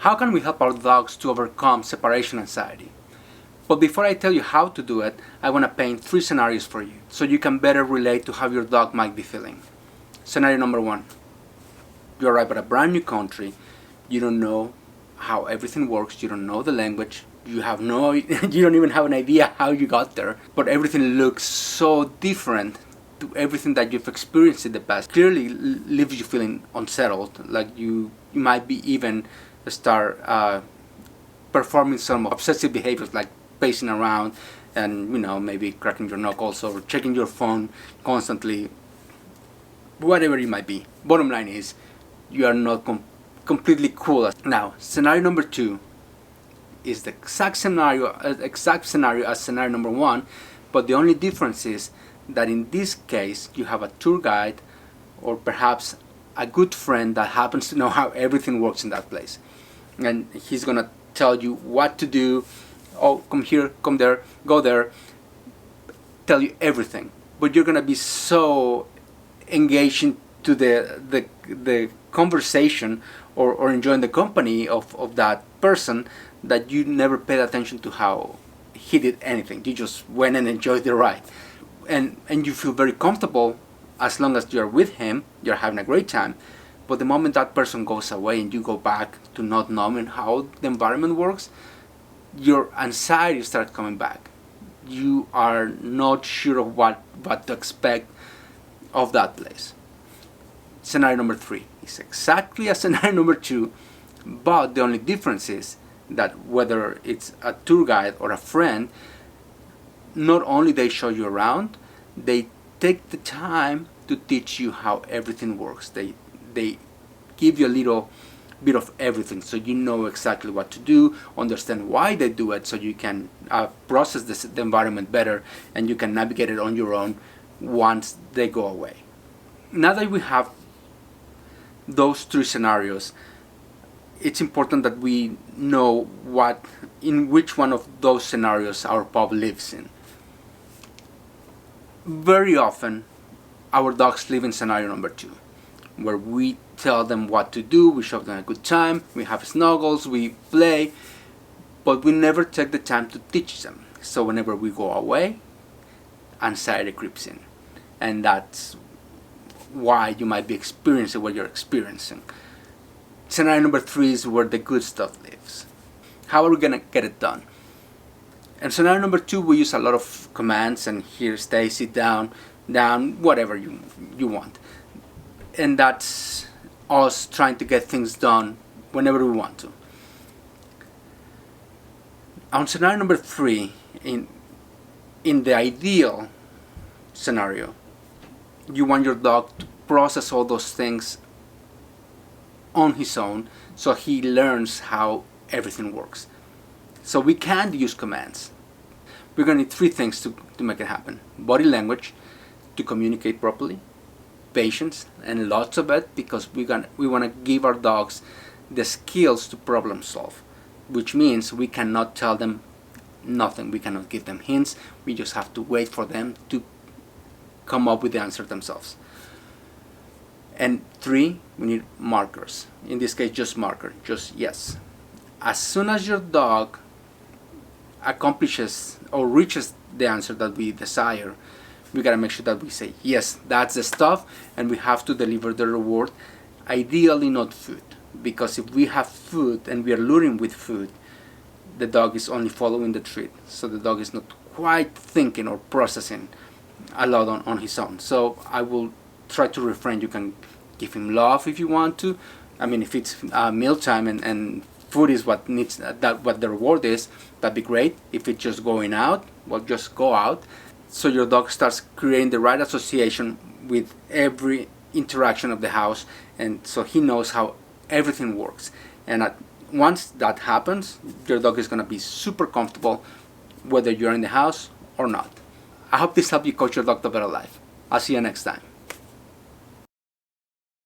How can we help our dogs to overcome separation anxiety? But before I tell you how to do it, I want to paint 3 scenarios for you so you can better relate to how your dog might be feeling. Scenario number 1. You arrive at a brand new country, you don't know how everything works, you don't know the language, you don't even have an idea how you got there, but everything looks so different to everything that you've experienced in the past. Clearly leaves you feeling unsettled, like you might be even start performing some obsessive behaviors like pacing around and maybe cracking your knuckles or checking your phone constantly, whatever it might be. Bottom line is you are not completely cool. Now, scenario number 2 is the exact scenario as scenario number 1, but the only difference is that in this case you have a tour guide or perhaps a good friend that happens to know how everything works in that place, and he's gonna tell you what to do. Oh, come here, come there, go there, tell you everything, but you're gonna be so engaged into the conversation or enjoying the company of that person that you never paid attention to how he did anything. You just went and enjoyed the ride, and you feel very comfortable as long as you're with him. You're having a great time. But the moment that person goes away and you go back to not knowing how the environment works, your anxiety starts coming back. You are not sure of what to expect of that place. Scenario number 3 is exactly as scenario number 2, but the only difference is that whether it's a tour guide or a friend, not only they show you around, they take the time to teach you how everything works. They give you a little bit of everything, so you know exactly what to do, understand why they do it, so you can process the environment better and you can navigate it on your own once they go away. Now that we have those 3 scenarios, it's important that we know in which one of those scenarios our pup lives in. Very often our dogs live in scenario number 2, where we tell them what to do, we show them a good time, we have snuggles, we play, but we never take the time to teach them. So whenever we go away, anxiety creeps in, and that's why you might be experiencing what you're experiencing. Scenario number 3 is where the good stuff lives. How are we gonna get it done? In scenario number 2, we use a lot of commands, and here, stay, sit down, whatever you want. And that's us trying to get things done whenever we want to. On scenario number 3, in the ideal scenario, you want your dog to process all those things on his own, so he learns how everything works. So we can't use commands. We're going to need 3 things to make it happen: body language, to communicate properly, patience, and lots of it, because we want to give our dogs the skills to problem solve, which means we cannot tell them nothing. We cannot give them hints. We just have to wait for them to come up with the answer themselves. And 3, we need markers. In this case, just marker, just yes. As soon as your dog accomplishes or reaches the answer that we desire, we gotta make sure that we say, yes, that's the stuff, and we have to deliver the reward. Ideally not food, because if we have food and we are luring with food, the dog is only following the treat, so the dog is not quite thinking or processing a lot on his own. So I will try to refrain. You can give him love if you want to. I mean, if it's mealtime and food is what the reward is, that'd be great. If it's just going out, well, just go out. So your dog starts creating the right association with every interaction of the house, and so he knows how everything works. And once that happens, your dog is going to be super comfortable whether you're in the house or not. I hope this helped you coach your dog to a better life. I'll see you next time.